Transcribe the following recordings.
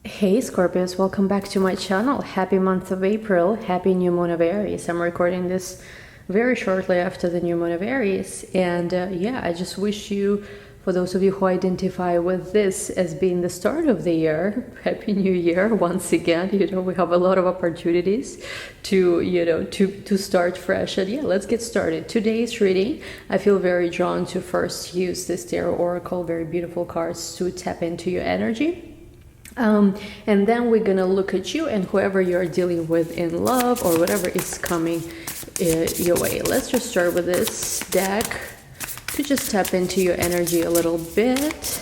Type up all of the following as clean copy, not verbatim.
Hey Scorpios, welcome back to my channel. Happy month of April, happy new moon of Aries. I'm recording this very shortly after the new moon of Aries, and yeah, I just wish you, for those of you who identify with this as being the start of the year, happy new year once again. We have a lot of opportunities to start fresh, and yeah, let's get started. Today's reading, I feel very drawn to first use this tarot oracle, very beautiful cards to tap into your energy. And then we're gonna look at you and whoever you're dealing with in love or whatever is coming your way. Let's just start with this deck to just tap into your energy a little bit.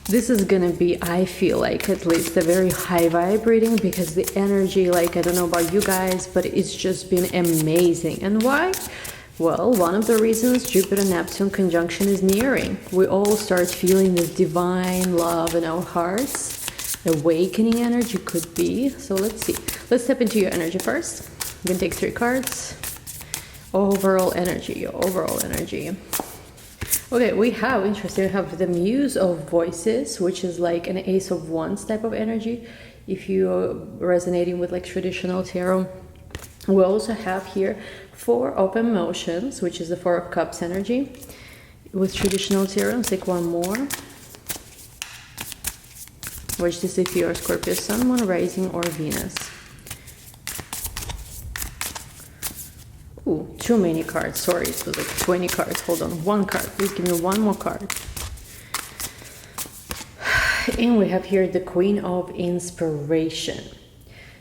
This is gonna be, I feel like, at least a very high vibe reading, because the energy, like, I don't know about you guys, but it's just been amazing. And why? Well, one of the reasons Jupiter-Neptune conjunction is nearing. We all start feeling this divine love in our hearts. Awakening energy could be. So let's see. Let's step into your energy first. I'm gonna take 3 cards. Overall energy, your overall energy. Okay, we have, interesting, we have the Muse of Voices, which is like an Ace of Wands type of energy, if you're resonating with like traditional tarot. We also have here 4 of Emotions, which is the 4 of Cups energy. With traditional tarot, let's take one more. Which is if you're Scorpio, Sun, Moon, Rising, or Venus. Ooh, too many cards. Sorry, it was like 20 cards. Hold on, 1 card. Please give me 1 more card. And we have here the Queen of Inspiration.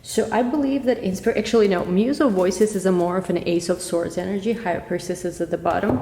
So I believe that actually no, Muse of Voices is a more of an Ace of Swords energy. High Priestess is at the bottom.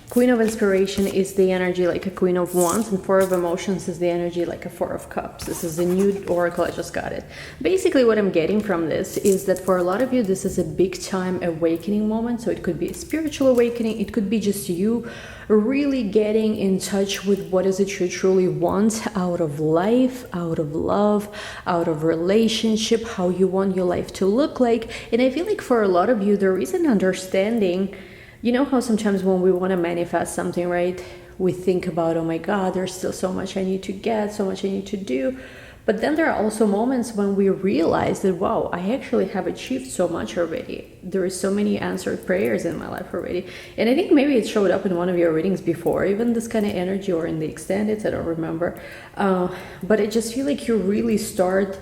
Queen of Inspiration is the energy like a Queen of Wands, and 4 of Emotions is the energy like a 4 of Cups. This is a new oracle, I just got it. Basically what I'm getting from this is that for a lot of you, this is a big time awakening moment. So it could be a spiritual awakening, it could be just you really getting in touch with what is it you truly want out of life, out of love, out of relationship, how you want your life to look like. And I feel like for a lot of you, there is an understanding. You know how sometimes when we want to manifest something, right, we think about, oh my God, there's still so much I need to get, so much I need to do. But then there are also moments when we realize that, wow, I actually have achieved so much already. There is so many answered prayers in my life already. And I think maybe it showed up in one of your readings before, even this kind of energy, or in the extended, I don't remember. But I just feel like you really start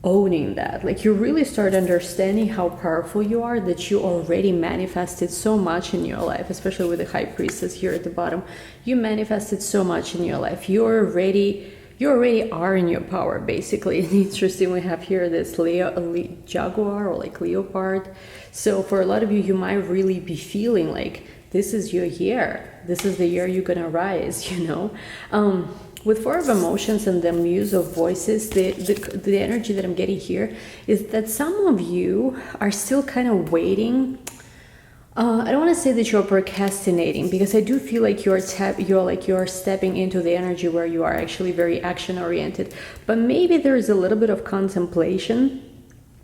owning that, like you really start understanding how powerful you are, that you already manifested so much in your life, especially with the High Priestess here at the bottom. You manifested so much in your life. You already are in your power, basically. Interesting, we have here this jaguar or like leopard. So for a lot of you, you might really be feeling like this is your year. This is the year you're gonna rise, With 4 of Emotions and the Muse of Voices, the energy that I'm getting here is that some of you are still kind of waiting. I don't want to say that you're procrastinating, because I do feel like you're stepping into the energy where you are actually very action oriented. But maybe there is a little bit of contemplation.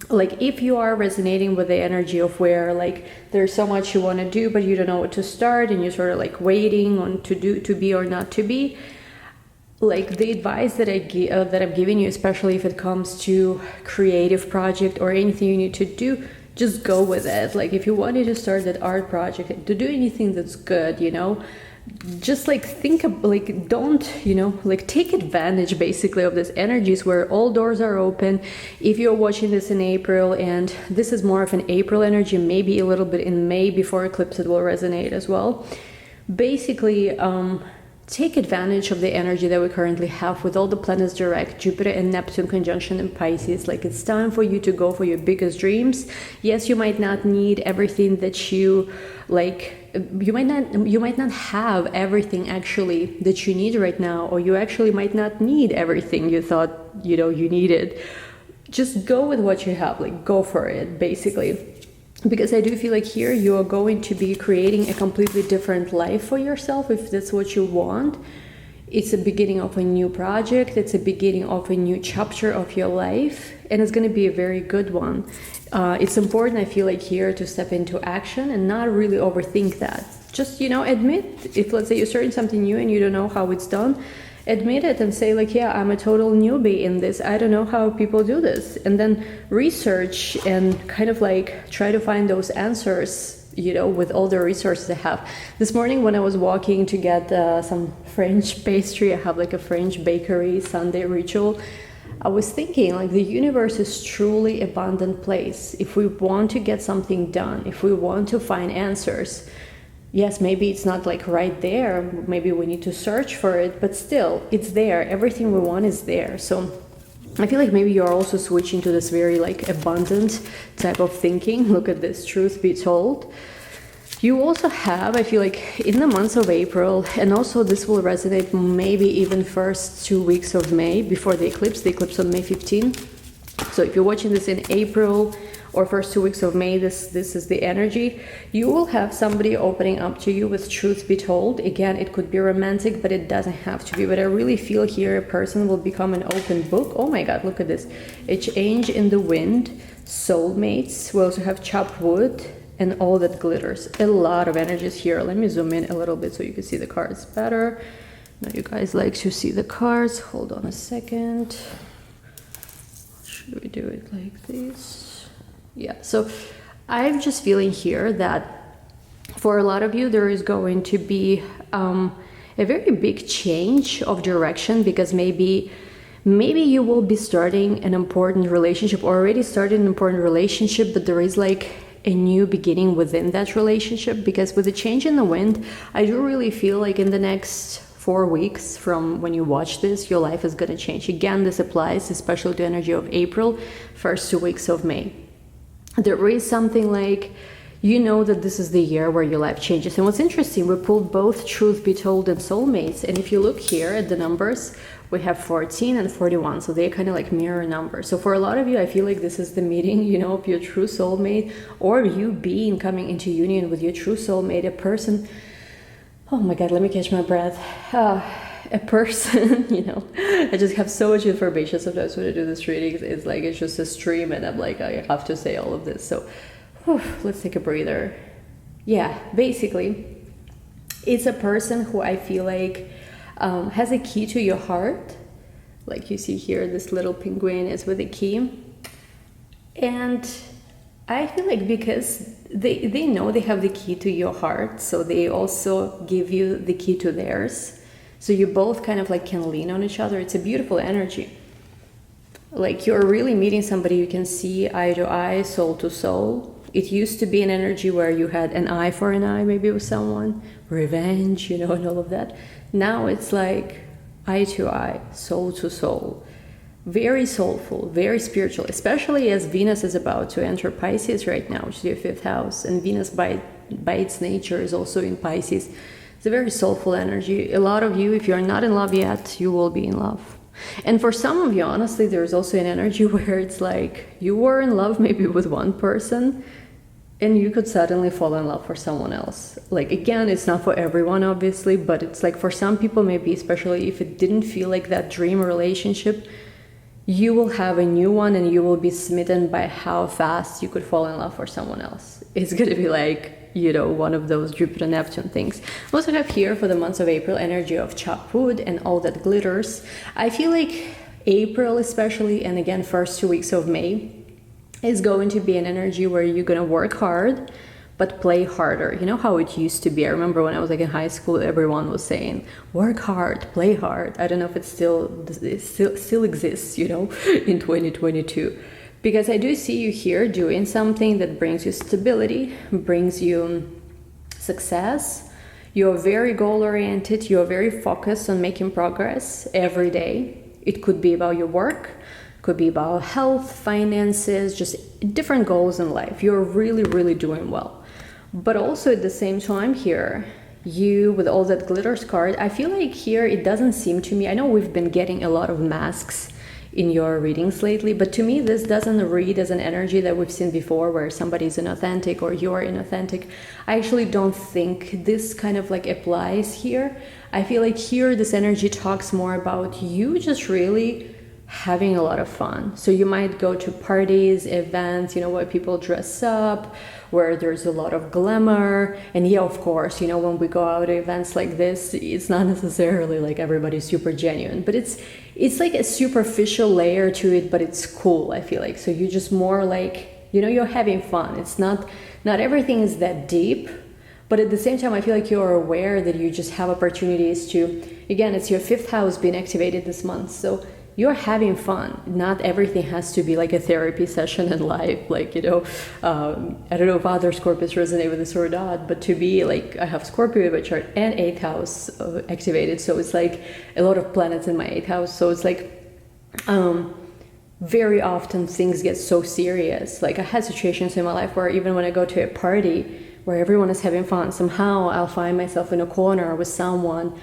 Like if you are resonating with the energy of where like there's so much you want to do, but you don't know what to start, and you're sort of like waiting on to be or not to be. Like the advice that I'm giving you, especially if it comes to creative project or anything you need to do, just go with it. Like if you wanted to start that art project, to do anything that's good, just like think of, like don't, like take advantage basically of these energies where all doors are open. If you're watching this in April, and this is more of an April energy, maybe a little bit in May before eclipse, it will resonate as well. Basically, take advantage of the energy that we currently have with all the planets direct, Jupiter and Neptune conjunction in Pisces. Like it's time for you to go for your biggest dreams. Yes, you might not need everything that you like. You might not have everything actually that you need right now, or you actually might not need everything you thought you needed. Just go with what you have. Like go for it, basically. Because I do feel like here you are going to be creating a completely different life for yourself if that's what you want. It's a beginning of a new project. It's a beginning of a new chapter of your life. And it's going to be a very good one. It's important, I feel like, here to step into action and not really overthink that. Just, admit if, let's say, you're starting something new and you don't know how it's done, admit it and say like, yeah, I'm a total newbie in this. I don't know how people do this. And then research and kind of like try to find those answers, you know, with all the resources I have. This morning when I was walking to get some French pastry, I have like a French bakery Sunday ritual. I was thinking like the universe is truly abundant place. If we want to get something done, if we want to find answers, yes, maybe it's not like right there. Maybe we need to search for it, but still it's there. Everything we want is there. So I feel like maybe you're also switching to this very like abundant type of thinking. Look at this, truth be told. You also have, I feel like in the months of April, and also this will resonate maybe even first 2 weeks of May before the eclipse on May 15. So if you're watching this in April or first 2 weeks of May, this is the energy. You will have somebody opening up to you with truth be told. Again, it could be romantic, but it doesn't have to be. But I really feel here a person will become an open book. Oh my God, look at this. A change in the wind, soulmates. We also have chopped wood and all that glitters. A lot of energies here. Let me zoom in a little bit so you can see the cards better. Now you guys like to see the cards. Hold on a second. Should we do it like this? Yeah, so I'm just feeling here that for a lot of you, there is going to be a very big change of direction, because maybe you will be starting an important relationship or already started an important relationship, but there is like a new beginning within that relationship. Because with the change in the wind, I do really feel like in the next 4 weeks from when you watch this, your life is going to change. Again, this applies especially to energy of April, first 2 weeks of May. There is something like, you know that this is the year where your life changes. And what's interesting, we pulled both truth be told and soulmates. And if you look here at the numbers, we have 14 and 41. So they're kind of like mirror numbers. So for a lot of you, I feel like this is the meeting, you know, of your true soulmate, or you being coming into union with your true soulmate, a person. Oh my God, let me catch my breath. A person, you know, I just have so much information sometimes when I do this reading. It's like, it's just a stream and I'm like, I have to say all of this. So let's take a breather. Yeah, basically, it's a person who I feel like has a key to your heart. Like you see here, this little penguin is with a key. And I feel like because they know they have the key to your heart, so they also give you the key to theirs. So you both kind of like can lean on each other. It's a beautiful energy. Like you're really meeting somebody you can see eye to eye, soul to soul. It used to be an energy where you had an eye for an eye maybe with someone, revenge, you know, and all of that. Now it's like eye to eye, soul to soul. Very soulful, very spiritual, especially as Venus is about to enter Pisces right now, which is your 5th house. And Venus by its nature is also in Pisces. It's a very soulful energy. A lot of you, if you're not in love yet, you will be in love. And for some of you, honestly, there's also an energy where it's like you were in love maybe with one person and you could suddenly fall in love for someone else. Like, again, it's not for everyone, obviously, but it's like for some people, maybe especially if it didn't feel like that dream relationship, you will have a new one and you will be smitten by how fast you could fall in love for someone else. It's going to be like, you know, one of those Jupiter Neptune things. We also have here for the months of April energy of chopped wood and all that glitters. I feel like April especially, and again first 2 weeks of May, is going to be an energy where you're going to work hard but play harder. You know how it used to be. I remember when I was like in high school, everyone was saying work hard, play hard. I don't know if it still exists, you know, in 2022. Because I do see you here doing something that brings you stability, brings you success. You're very goal-oriented. You're very focused on making progress every day. It could be about your work, could be about health, finances, just different goals in life. You're really, really doing well. But also at the same time here, you, with all that glitters card, I feel like here it doesn't seem to me, I know we've been getting a lot of masks in your readings lately, but to me this doesn't read as an energy that we've seen before where somebody's inauthentic or you're inauthentic. I actually don't think this kind of like applies here. I feel like here this energy talks more about you just really having a lot of fun. So you might go to parties, events, you know, where people dress up, where there's a lot of glamour. And yeah, of course, you know, when we go out to events like this, it's not necessarily like everybody's super genuine, but it's like a superficial layer to it, but it's cool, I feel like. So you just more like, you know, you're having fun. It's not everything is that deep, but at the same time, I feel like you're aware that you just have opportunities to, again, it's your 5th house being activated this month. So you're having fun. Not everything has to be like a therapy session in life. Like, you know, I don't know if other Scorpios resonate with this or not, but to be like, I have Scorpio in my chart and 8th house activated. So it's like a lot of planets in my 8th house. So it's like, very often things get so serious. Like I had situations in my life where even when I go to a party where everyone is having fun, somehow I'll find myself in a corner with someone,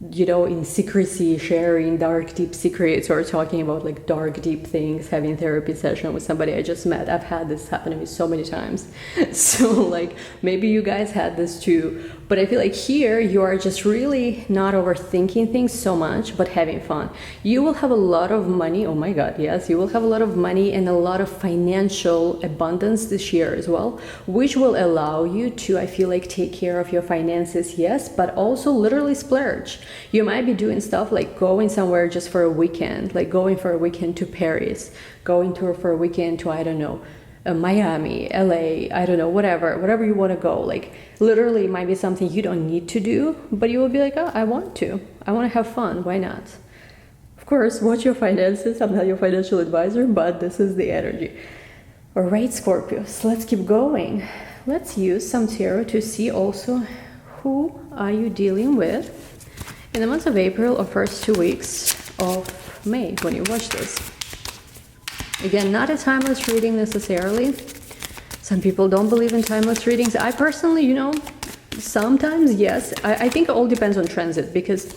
you know, in secrecy, sharing dark, deep secrets, or talking about like dark, deep things, having therapy session with somebody I just met. I've had this happen to me so many times. So like maybe you guys had this too, but I feel like here you are just really not overthinking things so much, but having fun. You will have a lot of money. Oh my God, yes, you will have a lot of money and a lot of financial abundance this year as well, which will allow you to, I feel like, take care of your finances, yes, but also literally splurge. You might be doing stuff like going somewhere just for a weekend, like going for a weekend to Paris, going for a weekend to, I don't know, Miami, LA, I don't know, whatever you want to go. Like literally it might be something you don't need to do, but you will be like, oh, I want to have fun. Why not? Of course, watch your finances. I'm not your financial advisor, but this is the energy. All right, Scorpios, let's keep going. Let's use some tarot to see also who are you dealing with in the month of April or first 2 weeks of May when you watch this. Again, not a timeless reading necessarily. Some people don't believe in timeless readings. I personally, you know, sometimes yes. I think it all depends on transit, because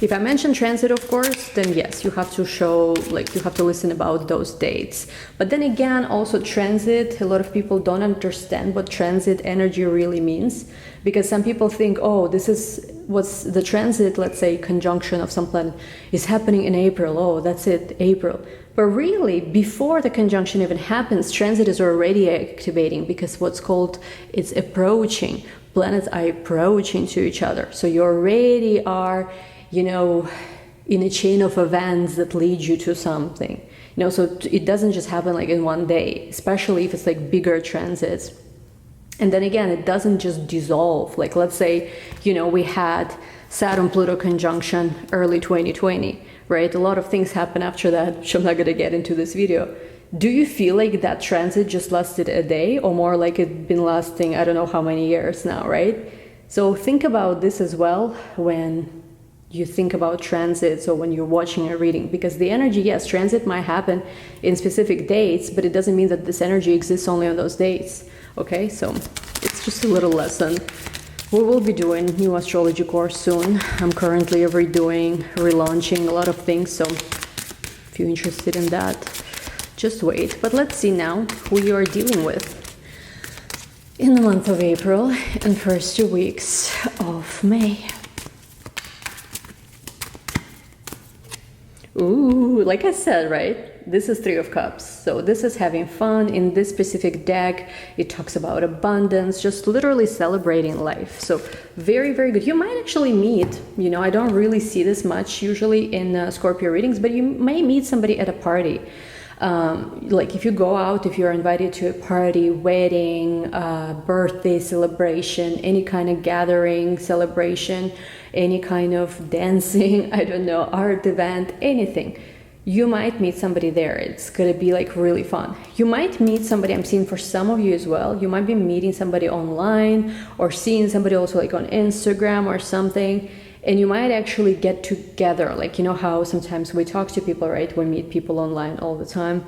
if I mention transit, of course, then yes, you have to show, like, you have to listen about those dates. But then again, also transit, a lot of people don't understand what transit energy really means, because some people think, oh, this is what's the transit, let's say, conjunction of some planet is happening in April. Oh, that's it, April. But really, before the conjunction even happens, transit is already activating, because what's called, it's approaching. Planets are approaching to each other. So you already are, you know, in a chain of events that lead you to something. You know, so it doesn't just happen like in one day, especially if it's like bigger transits. And then again, it doesn't just dissolve. Like let's say, you know, we had Saturn-Pluto conjunction early 2020, right? A lot of things happen after that, which I'm not going to get into this video. Do you feel like that transit just lasted a day, or more like it's been lasting, I don't know how many years now, right? So think about this as well when you think about transits or when you're watching a reading, because the energy, yes, transit might happen in specific dates, but it doesn't mean that this energy exists only on those dates. Okay, so it's just a little lesson. We will be doing new astrology course soon. I'm currently redoing, relaunching a lot of things, so if you're interested in that, just wait. But let's see now who you are dealing with in the month of April and first 2 weeks of May. Ooh, like I said, right? This is 3 of Cups. So this is having fun. In this specific deck, it talks about abundance, just literally celebrating life. So very, very good. You might actually meet, you know, I don't really see this much usually in Scorpio readings, but you may meet somebody at a party. Like if you go out, if you're invited to a party, wedding, birthday celebration, any kind of gathering, celebration, any kind of dancing, I don't know, art event, anything, you might meet somebody there. It's gonna be like really fun. You might meet somebody, I'm seeing for some of you as well, you might be meeting somebody online or seeing somebody also like on Instagram or something, and you might actually get together. Like, you know how sometimes we talk to people, right? We meet people online all the time,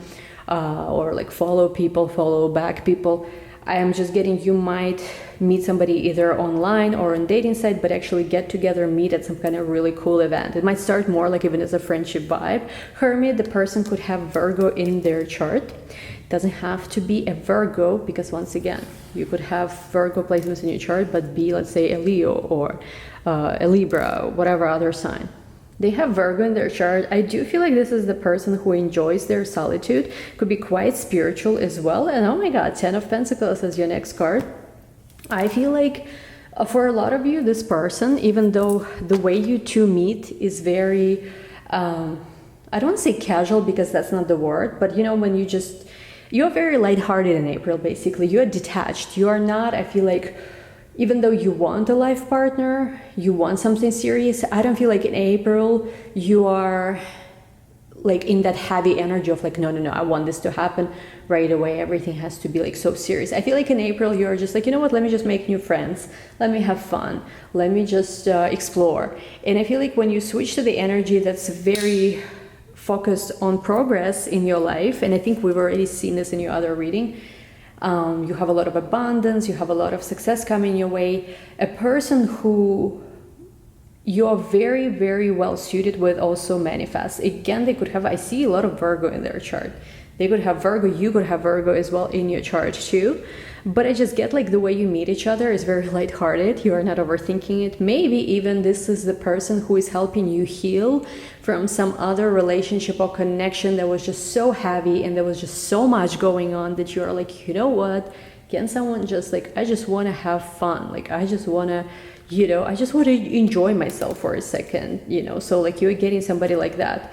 or like follow people, follow back people. I am just getting, you might meet somebody either online or on dating site, but actually get together, meet at some kind of really cool event. It might start more like even as a friendship vibe. Hermit, the person could have Virgo in their chart. It doesn't have to be a Virgo, because once again, you could have Virgo placements in your chart, but be, let's say, a Leo or a Libra, whatever other sign. They have Virgo in their chart. I do feel like this is the person who enjoys their solitude, could be quite spiritual as well. And oh my God, 10 of Pentacles as your next card. I feel like for a lot of you, this person, even though the way you two meet is very, I don't say casual because that's not the word, but you know, when you're very lighthearted in April, basically. You're detached. You are not, I feel like, even though you want a life partner, you want something serious, I don't feel like in April you are like in that heavy energy of like, no, I want this to happen right away. Everything has to be like so serious. I feel like in April you're just like, you know what, let me just make new friends. Let me have fun. Let me just explore. And I feel like when you switch to the energy that's very focused on progress in your life, and I think we've already seen this in your other reading, you have a lot of abundance, you have a lot of success coming your way. A person who you are very, very well suited with also manifests. Again, they could have, I see a lot of Virgo in their chart. They could have Virgo, you could have Virgo as well in your chart too. But I just get like the way you meet each other is very lighthearted. You are not overthinking it. Maybe even this is the person who is helping you heal from some other relationship or connection that was just so heavy and there was just so much going on that you're like, you know what? Can someone just like, I just want to have fun. Like, I just want to, you know, I just want to enjoy myself for a second, you know? So like you're getting somebody like that.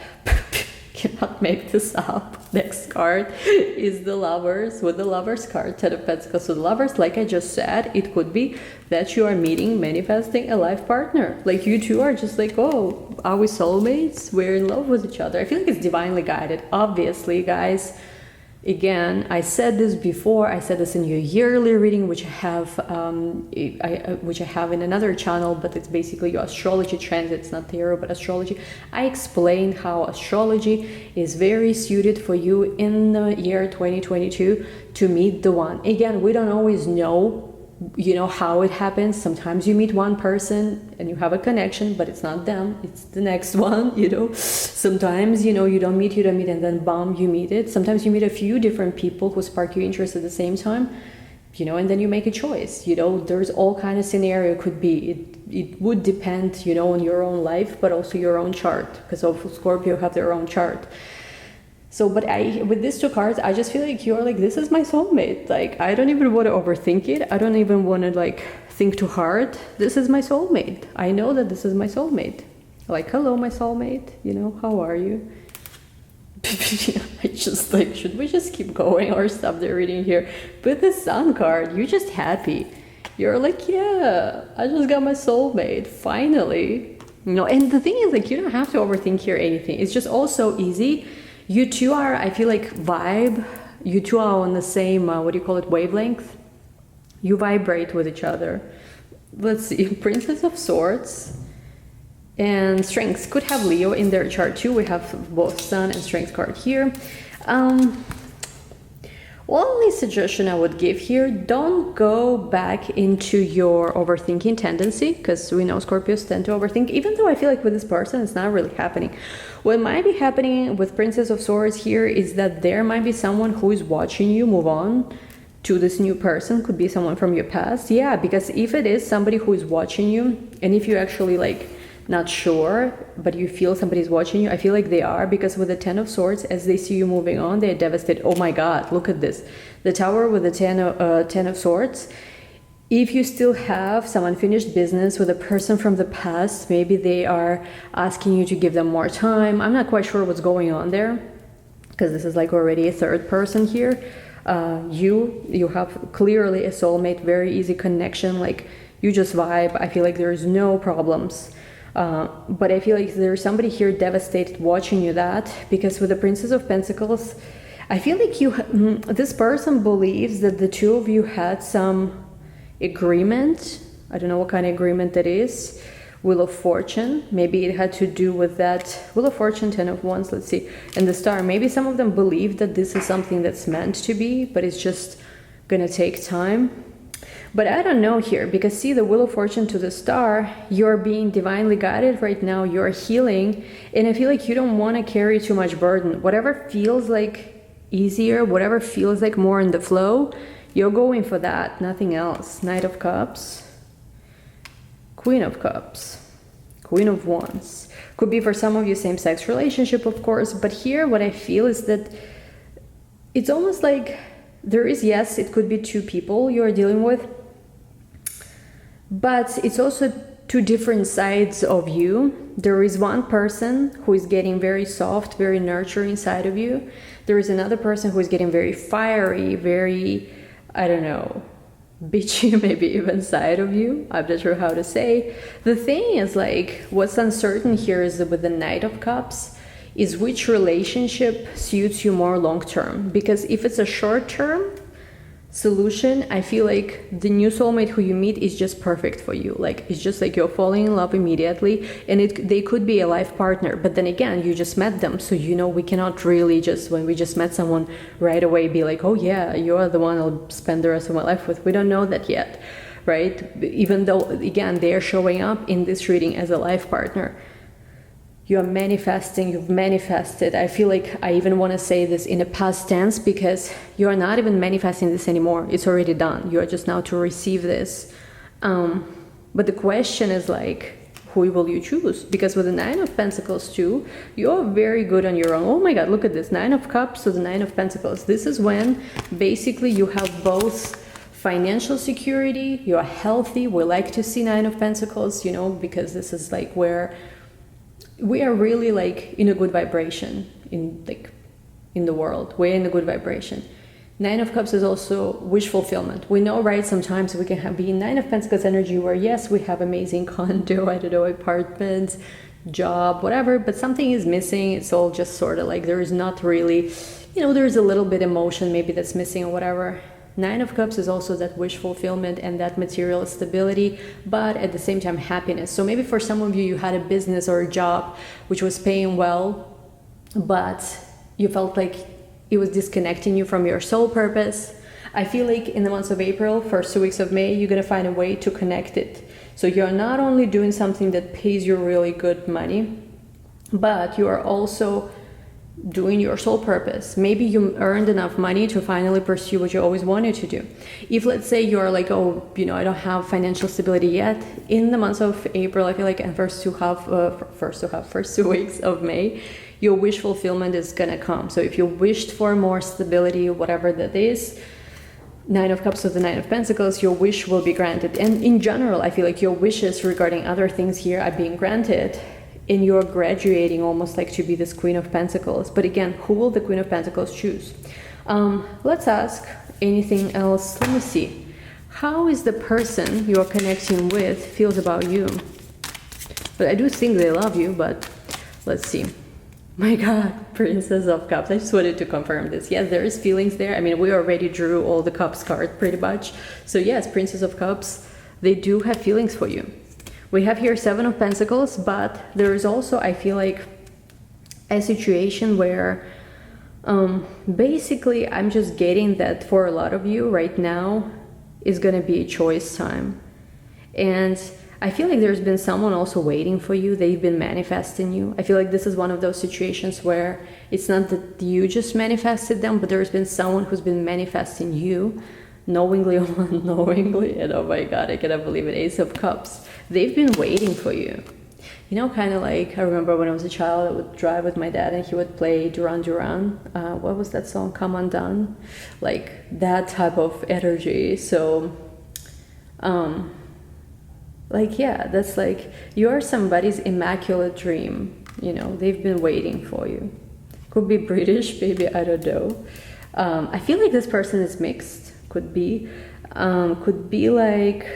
Cannot make this up. Next card is the Lovers with the Lovers card, 10 of Pentacles. So the Lovers, like I just said, it could be that you are meeting, manifesting a life partner. Like you two are just like, oh, are we soulmates? We're in love with each other. I feel like it's divinely guided. Obviously, guys, again, I said this before. I said this in your yearly reading, which I have in another channel, but it's basically your astrology transits, not tarot, but astrology. I explained how astrology is very suited for you in the year 2022 to meet the one. Again, we don't always know, you know, how it happens. Sometimes you meet one person and you have a connection, but it's not them, it's the next one, you know. Sometimes, you know, you don't meet, and then bam, you meet it. Sometimes you meet a few different people who spark your interest at the same time, you know, and then you make a choice, you know. There's all kind of scenario could be. It would depend, you know, on your own life, but also your own chart, because of Scorpio have their own chart. So, but with these two cards, I just feel like you're like, this is my soulmate. Like, I don't even want to overthink it. I don't even want to like think too hard. This is my soulmate. I know that this is my soulmate. Like, hello, my soulmate. You know, how are you? I just like, should we just keep going or stop the reading here? With the Sun card, you're just happy. You're like, yeah, I just got my soulmate. Finally. You know, and the thing is like, you don't have to overthink here anything. It's just all so easy. You two are, I feel like, vibe. You two are on the same, what do you call it, wavelength. You vibrate with each other. Let's see, Princess of Swords and Strength could have Leo in their chart too. We have both Sun and Strength card here. Only suggestion I would give here, don't go back into your overthinking tendency, because we know Scorpios tend to overthink, even though I feel like with this person it's not really happening. What might be happening with Princess of Swords here is that there might be someone who is watching you move on to this new person. Could be someone from your past. Yeah, because if it is somebody who is watching you, and if you actually like not sure, but you feel somebody's watching you, I feel like they are, because with the 10 of Swords, as they see you moving on, they're devastated. Oh my God, look at this. The Tower with the 10 of Swords. If you still have some unfinished business with a person from the past, maybe they are asking you to give them more time. I'm not quite sure what's going on there, because this is like already a third person here. You have clearly a soulmate, very easy connection, like you just vibe. I feel like there's no problems. But I feel like there's somebody here devastated watching you that, because with the Princess of Pentacles, I feel like this person believes that the two of you had some agreement. I don't know what kind of agreement that is. Wheel of Fortune, maybe it had to do with that. Wheel of Fortune, 10 of Wands, let's see, and the Star. Maybe some of them believe that this is something that's meant to be, but it's just gonna take time. But I don't know here, because see, the Wheel of Fortune to the Star, you're being divinely guided right now, you're healing, and I feel like you don't want to carry too much burden. Whatever feels like easier, whatever feels like more in the flow, you're going for that, nothing else. Knight of Cups, Queen of Cups, Queen of Wands. Could be for some of you same-sex relationship, of course, but here what I feel is that it's almost like there is, yes, it could be two people you are dealing with, but it's also two different sides of you. There is one person who is getting very soft, very nurturing side of you. There is another person who is getting very fiery, very, I don't know, bitchy maybe even side of you. I'm not sure how to say. The thing is, like, what's uncertain here is that with the Knight of Cups is which relationship suits you more long term. Because if it's a short term solution, I feel like the new soulmate who you meet is just perfect for you. Like, it's just like you're falling in love immediately, and they could be a life partner, but then again, you just met them, so you know, we cannot really just, when we just met someone, right away be like, oh yeah, you're the one I'll spend the rest of my life with. We don't know that yet, right? Even though, again, they're showing up in this reading as a life partner. You're manifesting, you've manifested. I feel like I even want to say this in a past tense, because you're not even manifesting this anymore. It's already done. You're just now to receive this. But the question is, like, who will you choose? Because with the Nine of Pentacles too, you're very good on your own. Oh my God, look at this. Nine of Cups to the Nine of Pentacles. This is when basically you have both financial security, you're healthy. We like to see Nine of Pentacles, you know, because this is like where we are really like in a good vibration in the world. We're in a good vibration. Nine of Cups is also wish fulfillment. We know, right? Sometimes we can be in Nine of Pentacles energy where, yes, we have amazing condo, I don't know, apartments, job, whatever, but something is missing. It's all just sort of like there is not really, you know, there's a little bit emotion maybe that's missing or whatever. Nine of Cups is also that wish fulfillment and that material stability, but at the same time happiness. So maybe for some of you, you had a business or a job which was paying well, but you felt like it was disconnecting you from your soul purpose. I feel like in the months of April, first 2 weeks of May, you're gonna find a way to connect it. So you're not only doing something that pays you really good money, but you are also doing your soul purpose. Maybe you earned enough money to finally pursue what you always wanted to do. If, let's say, you're like, oh, you know, I don't have financial stability yet, in the months of April, I feel like, and first 2 weeks of May, your wish fulfillment is gonna come. So if you wished for more stability, whatever that is, Nine of Cups with the Nine of Pentacles, your wish will be granted. And in general, I feel like your wishes regarding other things here are being granted, and you're graduating almost like to be this Queen of Pentacles. But again, who will the Queen of Pentacles choose? Let's ask anything else. Let me see. How is the person you're connecting with feels about you? But I do think they love you, but let's see. My God, Princess of Cups. I just wanted to confirm this. Yes, there is feelings there. I mean, we already drew all the Cups card pretty much. So yes, Princess of Cups, they do have feelings for you. We have here Seven of Pentacles, but there is also, I feel like, a situation where basically I'm just getting that for a lot of you right now is going to be a choice time. And I feel like there's been someone also waiting for you. They've been manifesting you. I feel like this is one of those situations where it's not that you just manifested them, but there's been someone who's been manifesting you knowingly or unknowingly. And oh my God, I cannot believe it. Ace of Cups. They've been waiting for you. You know, kind of like, I remember when I was a child, I would drive with my dad and he would play Duran Duran. What was that song? Come Undone? Like that type of energy. So, like, yeah, that's like, you're somebody's immaculate dream. You know, they've been waiting for you. Could be British, maybe, I don't know. I feel like this person is mixed. Could be like,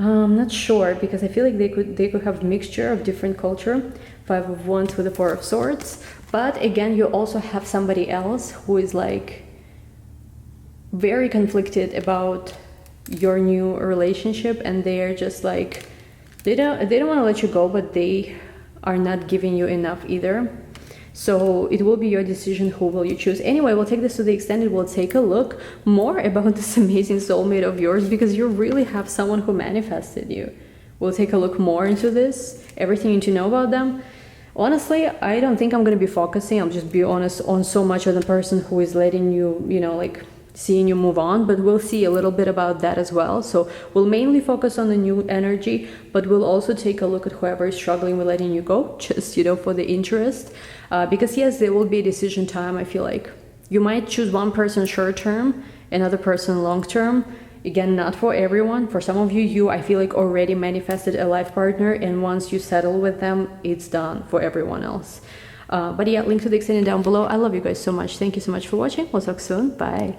I'm not sure, because I feel like they could have a mixture of different culture. Five of Wands with the Four of Swords. But again, you also have somebody else who is like very conflicted about your new relationship, and they're just like, they don't want to let you go, but they are not giving you enough either. So it will be your decision who will you choose. Anyway, we'll take this to the extended. We'll take a look more about this amazing soulmate of yours, because you really have someone who manifested you. We'll take a look more into this, everything you need to know about them. Honestly, I don't think I'm going to be focusing, I'll just be honest, on so much of the person who is letting you, you know, like seeing you move on, but we'll see a little bit about that as well. So we'll mainly focus on the new energy, but we'll also take a look at whoever is struggling with letting you go, just, you know, for the interest. Because yes, there will be a decision time. I feel like you might choose one person short term, another person long term. Again, not for everyone. For some of you, I feel like already manifested a life partner, and once you settle with them, it's done for everyone else. But yeah, link to the extended down below. I love you guys so much. Thank you so much for watching. We'll talk soon. Bye.